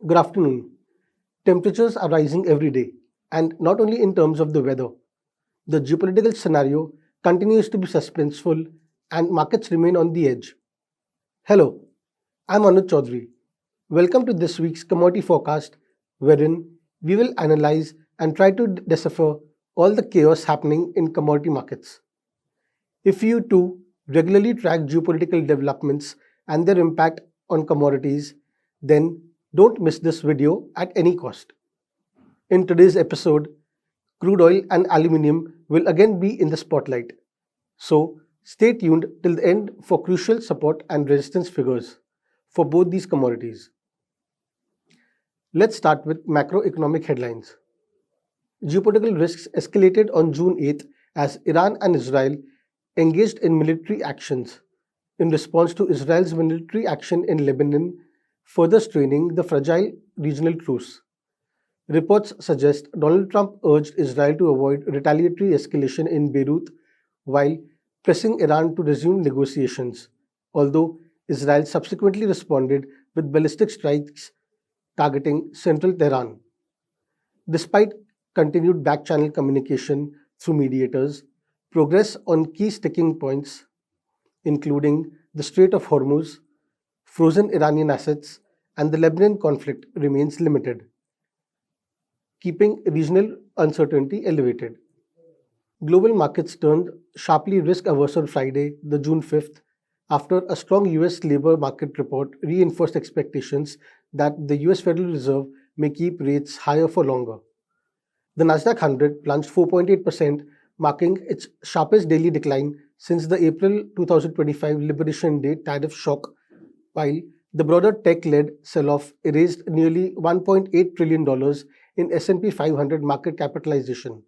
Good afternoon. Temperatures are rising every day, and not only in terms of the weather. The geopolitical scenario continues to be suspenseful, and markets remain on the edge. Hello, I'm Anuj Choudhary. Welcome to this week's commodity forecast, wherein we will analyze and try to decipher all the chaos happening in commodity markets. If you too regularly track geopolitical developments and their impact on commodities, then don't miss this video at any cost. In today's episode, crude oil and aluminium will again be in the spotlight. So stay tuned till the end for crucial support and resistance figures for both these commodities. Let's start with macroeconomic headlines. Geopolitical risks escalated on June 8th as Iran and Israel engaged in military actions in response to Israel's military action in Lebanon, further straining the fragile regional truce. Reports suggest Donald Trump urged Israel to avoid retaliatory escalation in Beirut while pressing Iran to resume negotiations, although Israel subsequently responded with ballistic strikes targeting central Tehran. Despite continued back-channel communication through mediators, progress on key sticking points, including the Strait of Hormuz, frozen Iranian assets, and the Lebanon conflict, remains limited, keeping regional uncertainty elevated. Global markets turned sharply risk-averse on Friday, the June 5th, after a strong US labor market report reinforced expectations that the US Federal Reserve may keep rates higher for longer. The Nasdaq 100 plunged 4.8%, marking its sharpest daily decline since the April 2025 Liberation Day tariff shock, while the broader tech-led sell-off erased nearly $1.8 trillion in S&P 500 market capitalization.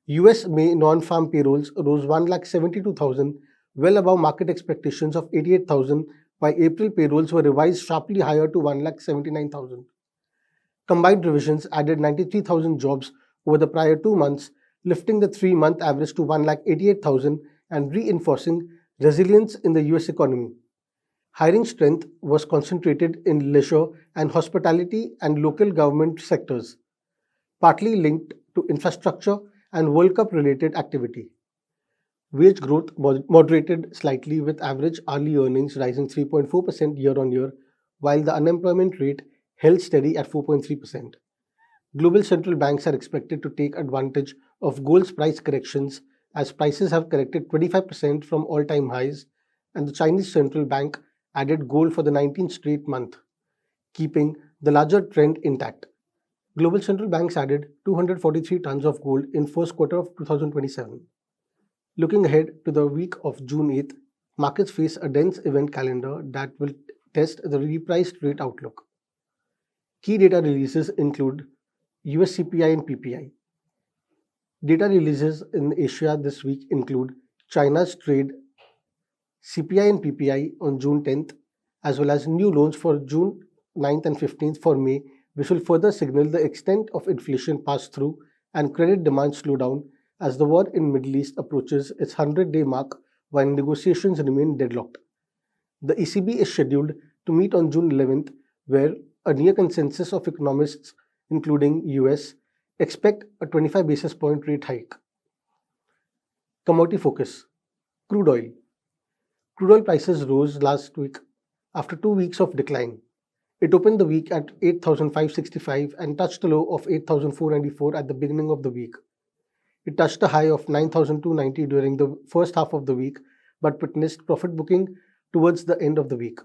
US May non-farm payrolls rose 172,000, well above market expectations of 88,000, while April payrolls were revised sharply higher to 179,000. Combined revisions added 93,000 jobs over the prior 2 months, lifting the 3-month average to 188,000 and reinforcing resilience in the US economy. Hiring strength was concentrated in leisure and hospitality and local government sectors, partly linked to infrastructure and World Cup related activity. Wage growth moderated slightly, with average hourly earnings rising 3.4% year on year, while the unemployment rate held steady at 4.3%. Global central banks are expected to take advantage of gold's price corrections as prices have corrected 25% from all-time highs, and the Chinese central bank added gold for the 19th straight month, keeping the larger trend intact. Global central banks added 243 tons of gold in first quarter of 2027. Looking ahead to the week of June 8th, markets face a dense event calendar that will test the repriced rate outlook. Key data releases include US CPI and PPI. Data releases in Asia this week include China's trade CPI and PPI on June 10th, as well as new loans for June 9th and 15th for May, which will further signal the extent of inflation pass-through and credit demand slowdown as the war in Middle East approaches its 100-day mark while negotiations remain deadlocked. The ECB is scheduled to meet on June 11th, where a near consensus of economists, including US, expect a 25 basis point rate hike. Commodity focus. Crude oil. Crude oil prices rose last week after 2 weeks of decline. It opened the week at 8,565 and touched a low of 8,494 at the beginning of the week. It touched a high of 9,290 during the first half of the week, but witnessed profit booking towards the end of the week.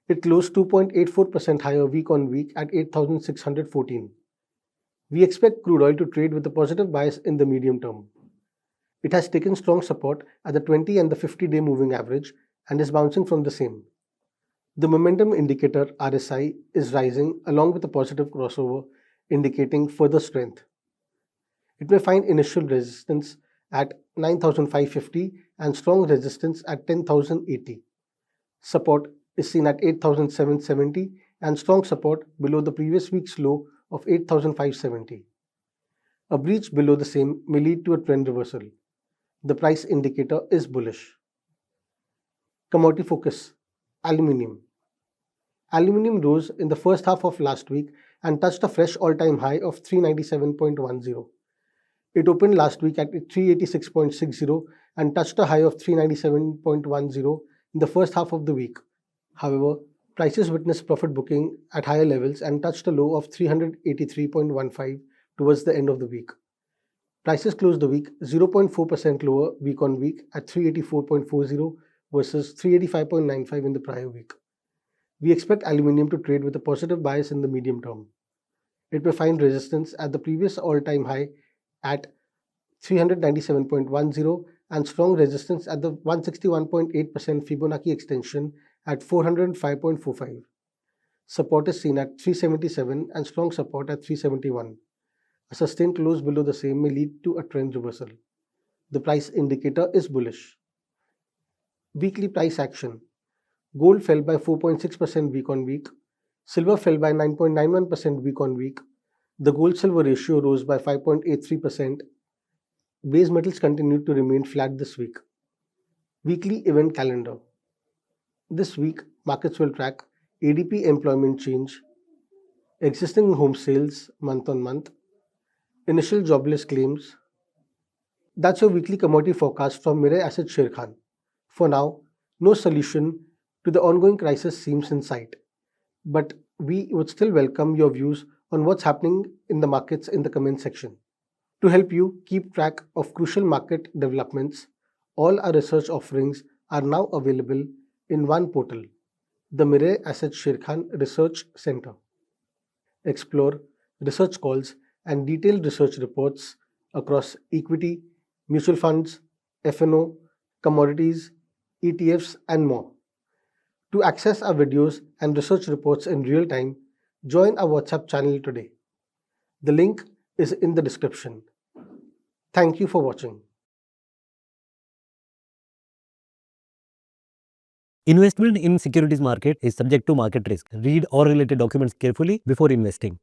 It closed 2.84% higher week on week at 8,614. We expect crude oil to trade with a positive bias in the medium term. It has taken strong support at the 20 and the 50-day moving average and is bouncing from the same. The momentum indicator RSI is rising along with a positive crossover, indicating further strength. It may find initial resistance at 9,550 and strong resistance at 10,080. Support is seen at 8,770 and strong support below the previous week's low of 8,570. A breach below the same may lead to a trend reversal. The price indicator is bullish. Commodity focus. Aluminium. Aluminium rose in the first half of last week and touched a fresh all-time high of 397.10. It opened last week at 386.60 and touched a high of 397.10 in the first half of the week. However, prices witnessed profit booking at higher levels and touched a low of 383.15 towards the end of the week. Prices closed the week 0.4% lower week on week at 384.40 versus 385.95 in the prior week. We expect aluminium to trade with a positive bias in the medium term. It may find resistance at the previous all-time high at 397.10 and strong resistance at the 161.8% Fibonacci extension at 405.45. Support is seen at 377 and strong support at 371. A sustained close below the same may lead to a trend reversal. The price indicator is bullish. Weekly price action. Gold fell by 4.6% week on week. Silver fell by 9.91% week on week. The gold-silver ratio rose by 5.83%. Base metals continued to remain flat this week. Weekly event calendar. This week, markets will track ADP Employment Change, existing home sales month on month, initial jobless claims. That's your weekly commodity forecast from Mirae Asset Sharekhan. For now, no solution to the ongoing crisis seems in sight, but we would still welcome your views on what's happening in the markets in the comment section. To help you keep track of crucial market developments, all our research offerings are now available in one portal, the Mirae Asset Sharekhan Research Center. Explore research calls and detailed research reports across equity, mutual funds, F&O, commodities, ETFs, and more. To access our videos and research reports in real time, join our WhatsApp channel today. The link is in the description. Thank you for watching. Investment in securities market is subject to market risk. Read all related documents carefully before investing.